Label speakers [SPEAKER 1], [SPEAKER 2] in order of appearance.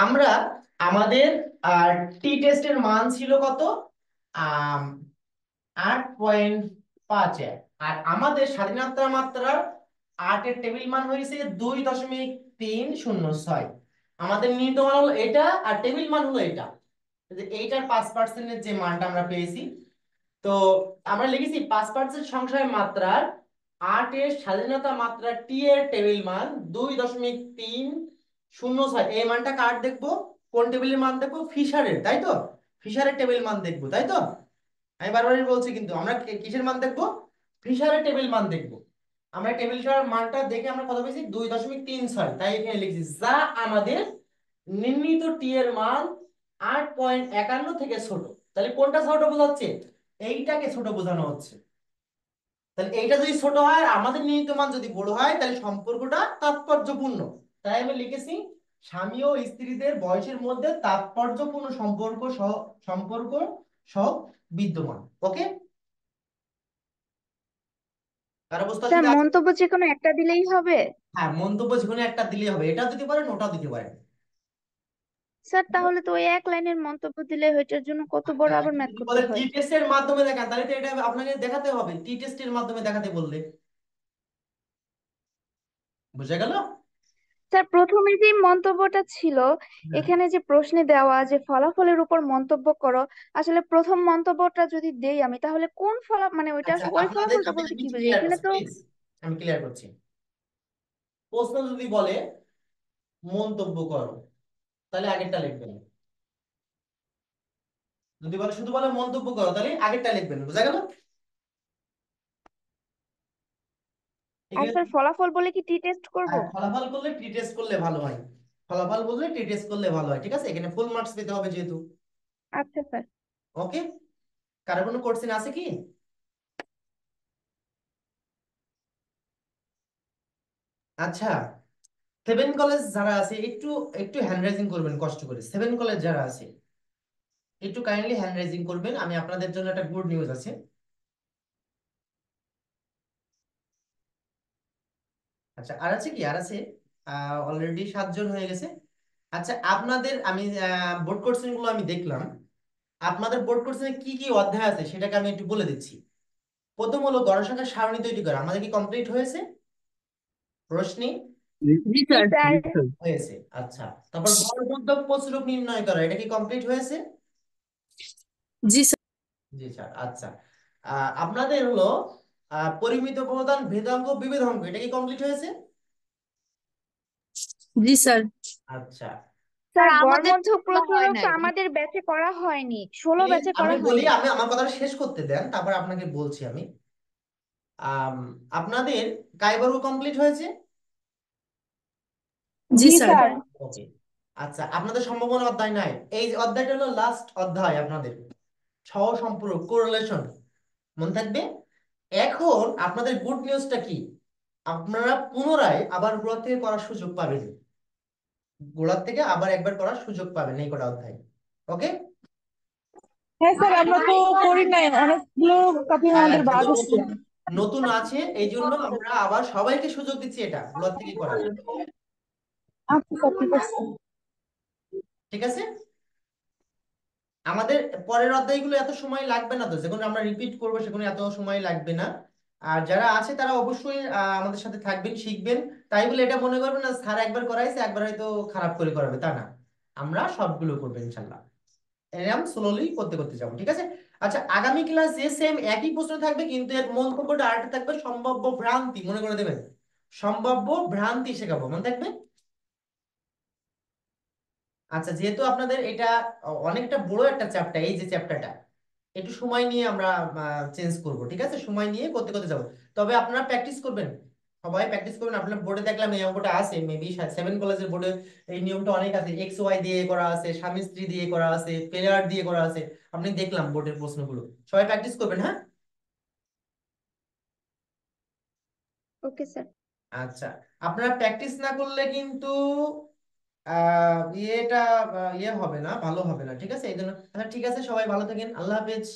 [SPEAKER 1] আমরা আমাদের টি টেস্টের মান ছিল কত? আম, 8.5 আর আমাদের স্বাধীনতা মাত্রার 8-এর টেবিল মান হয়েছে 2.306। আমাদের নির্ণীত মান হলো এটা আর টেবিল মান হলো এটা। যে এইটার 5%-এর যে মানটা আমরা পেয়েছি, তো আমরা লিখেছি 5% সংখ্যার মাত্রার 8-এর স্বাধীনতা মাত্রা টি এর টেবিল মান 2.306। এই মানটা কার দেখবো? কোন টেবিলের মান দেখবো? ফিশারের, তাই তো? ফিশারের টেবিল মান দেখবো, তাই তো? আমি বারবারই বলছি, কিন্তু আমরা কিসের মান দেখবো? ফিশারের টেবিল মান দেখবো। আমরা টেবিলটার মানটা দেখে আমরা কত পেয়েছি? 2.36। তাই এখানে লিখছি যা আমাদের নির্ণীত টি এর মান 8.51 থেকে ছোট। তাহলে কোনটা ছোট বোঝাচ্ছে? এইটাকে ছোট বোঝানো হচ্ছে। তাহলে এইটা যদি ছোট হয় আর আমাদের নির্ণীত মান যদি বড় হয়, তাহলে সম্পর্কটা তাৎপর্যপূর্ণ। তাই আমি লিখেছি স্বামী ও স্ত্রীদের বয়সের মধ্যে তাৎপর্যপূর্ণ সম্পর্ক সহ বিদ্যমান। ওকে, কারো বুঝতে
[SPEAKER 2] স্যার
[SPEAKER 1] অসুবিধা আছে?
[SPEAKER 2] মন্তব্য যে কোনো একটা দিলেই হবে?
[SPEAKER 1] হ্যাঁ, মন্তব্য যেকোনো একটা দিলেই হবে, এটাও দিতে পারেন ওটাও দিতে পারেন।
[SPEAKER 2] স্যার তাহলে তো ওই এক লাইনের মন্তব্য দিলে ওইটার জন্য কত
[SPEAKER 1] আচ্ছা,
[SPEAKER 2] বড় আবার
[SPEAKER 1] এখন
[SPEAKER 2] ম্যাথ
[SPEAKER 1] যদি
[SPEAKER 2] করতে
[SPEAKER 1] বলে টি
[SPEAKER 2] হয়?
[SPEAKER 1] টেস্টের মাধ্যমে দেখান, তাহলে তো এটা আপনাকে দেখাতে হবে টি টেস্টের মাধ্যমে দেখাতে বললে। বুঝে গেল?
[SPEAKER 2] স্যার প্রথমে যে মন্তব্যটা ছিল,
[SPEAKER 1] হ্যাঁ।
[SPEAKER 2] এখানে যে প্রশ্নে দেওয়া যে ফলাফলের উপর মন্তব্য করো, আসলে প্রথম মন্তব্যটা যদি দেই আমি, তাহলে কোন মানে ওইটা
[SPEAKER 1] আচ্ছা,
[SPEAKER 2] আসলে ওই
[SPEAKER 1] আপনাদের
[SPEAKER 2] ফলাফলটা
[SPEAKER 1] আমি
[SPEAKER 2] বলতে
[SPEAKER 1] আমি
[SPEAKER 2] কি
[SPEAKER 1] একটু
[SPEAKER 2] বুঝি
[SPEAKER 1] ক্লিয়ার
[SPEAKER 2] এখানে
[SPEAKER 1] করছি
[SPEAKER 2] তো?
[SPEAKER 1] প্লিজ। আমি ক্লিয়ার করছি। প্রশ্ন যদি বলে মন্তব্য করো, তাহলে আগেরটা লিখবেন। যদি বলে শুধু বলে মন্তব্য করো, তাহলে আগেরটা লিখবেন। বুঝা গেল?
[SPEAKER 2] আর
[SPEAKER 1] এগুলো
[SPEAKER 2] স্যার ফলাফল বলে কি টি টেস্ট করব?
[SPEAKER 1] ফলাফল করলে টি টেস্ট করলে ভালো হয়। ফলাফল বললে টি টেস্ট করলে ভালো হয়, ঠিক আছে? এখানে ফুল মার্কস পেতে হবে যেহেতু।
[SPEAKER 2] আচ্ছা স্যার।
[SPEAKER 1] ওকে, কারো কোনো কোশ্চেন আছে কি? আচ্ছা, সেভেন কলেজ যারা আছে একটু একটু হ্যান্ড রাইজিং করবেন কষ্ট করে। সেভেন কলেজ যারা আছে একটু কাইন্ডলি হ্যান্ড রাইজিং করবেন, আমি আপনাদের জন্য একটা গুড নিউজ আছে। আচ্ছা, আর আছে কি? আর আছে, অলরেডি 7 জন হয়ে গেছে। আচ্ছা, আপনাদের আমি বোর্ড কোশ্চেন গুলো আমি দেখলাম। আপনাদের বোর্ড কোশ্চেনে কি কি অধ্যায় আছে সেটাকে আমি একটু বলে দিচ্ছি। প্রথম হলো গণসংখ্যার সারণী তৈরি করা, আমাদের কি কমপ্লিট হয়েছে? রোশনি?
[SPEAKER 3] জি
[SPEAKER 2] জি
[SPEAKER 3] স্যার।
[SPEAKER 2] স্যার।
[SPEAKER 1] হয়েছে, আচ্ছা। তারপর গড় প্রচুরক নির্ণয় করা, এটা কি কমপ্লিট হয়েছে?
[SPEAKER 3] জি স্যার।
[SPEAKER 1] জি স্যার, আচ্ছা। আপনাদের হলো পরিমিত ব্যবধান ভেদাঙ্ক বিভেদাঙ্ক, এটা কি কমপ্লিট হয়েছে?
[SPEAKER 3] জি স্যার।
[SPEAKER 1] আচ্ছা।
[SPEAKER 2] স্যার
[SPEAKER 3] স্যার আমাদের
[SPEAKER 2] গড়-মধ্যক
[SPEAKER 3] করা হয়
[SPEAKER 2] প্রচুরক তো
[SPEAKER 3] নাই।
[SPEAKER 2] আমাদের ব্যাচে করা হয়নি, 16
[SPEAKER 1] প্লিজ
[SPEAKER 2] ব্যাচে
[SPEAKER 1] আমি
[SPEAKER 2] করা
[SPEAKER 1] বলি,
[SPEAKER 2] হয়নি।
[SPEAKER 1] আমি আমার কথাটা শেষ করতে দেন, তারপর আপনাকে বলছি আমি। আম, আপনাদের কায়বর্গ কমপ্লিট হয়েছে?
[SPEAKER 3] জি
[SPEAKER 2] জি
[SPEAKER 3] স্যার।
[SPEAKER 2] স্যার।
[SPEAKER 1] ওকে, আচ্ছা। আপনাদের সম্ভাবনা অধ্যায় নাই, এই যে অধ্যায়টা হলো লাস্ট অধ্যায় আপনাদের, সহ সম্পর্ক কোরিলেশন, মনে থাকবে। এখন আপনাদের গুড নিউজটা কি? আপনারা পুনরায় আবার গোড়া থেকে করার সুযোগ পাবেন। গোড়ার থেকে আবার একবার করার সুযোগ পাবেন এই কটা অধ্যায়। ওকে।
[SPEAKER 4] হ্যাঁ স্যার, আমরা তো করি নাই, অনেকগুলো টপিক
[SPEAKER 1] হ্যাঁ,
[SPEAKER 4] আমাদের বাদ
[SPEAKER 1] যেহেতু
[SPEAKER 4] আছে।
[SPEAKER 1] নতুন নতুন আছে, এই জন্য আমরা আবার সবাইকে সুযোগ দিচ্ছি এটা গোড়ার থেকে করার।
[SPEAKER 4] আচ্ছা স্যার, ঠিক আছে।
[SPEAKER 1] ঠিক আছে। আমাদের পরের অধ্যায়গুলো এত সময় লাগবে না, তো যেগুলো আমরা রিপিট করবো সেগুলো এত সময় লাগবে না। আর যারা আছে তারা অবশ্যই আমাদের সাথে থাকবেন, শিখবেন। তাই বলে এটা মনে করবেন না স্যার একবার করাইছে একবার হয়তো খারাপ করে করাবে, তা না। আমরা সবগুলো করবো ইনশাল্লাহ। এরকম স্লোলি করতে করতে যাবো, ঠিক আছে? আচ্ছা, আগামী ক্লাসে সেম একই প্রশ্ন থাকবে, কিন্তু এর মন্তব্যটা আরেকটা থাকবে, সম্ভাব্য ভ্রান্তি মনে করে দেবেন। সম্ভাব্য ভ্রান্তি শেখাবো, মনে থাকবে। আচ্ছা, যেহেতু আপনাদের এটা অনেকটা বড় একটা চ্যাপ্টার, এই যে চ্যাপ্টারটা একটু সময় নিয়ে আমরা চেঞ্জ করব, ঠিক আছে? সময় নিয়ে করতে করতে যাব। তবে আপনারা প্র্যাকটিস করবেন, সবাই প্র্যাকটিস করবেন। আপনার বোর্ডে দেখলাম এই অঙ্কটা আছে, মেবি সেভেন কলেজের বোর্ডে এই নিয়মটা অনেক আছে, এক্স ওয়াই দিয়ে করা আছে, স্বামী স্ত্রী দিয়ে করা আছে, পেয়ার দিয়ে করা আছে। আপনি দেখলাম বোর্ডের প্রশ্নগুলো, সবাই প্র্যাকটিস করবেন, হ্যাঁ?
[SPEAKER 2] Okay sir.
[SPEAKER 1] আচ্ছা, আপনারা প্র্যাকটিস না করলে কিন্তু ইয়েটা ইয়ে হবে না, ভালো হবে না, ঠিক আছে? এই জন্য আচ্ছা, ঠিক আছে, সবাই ভালো থাকেন, আল্লাহ হাফেজ।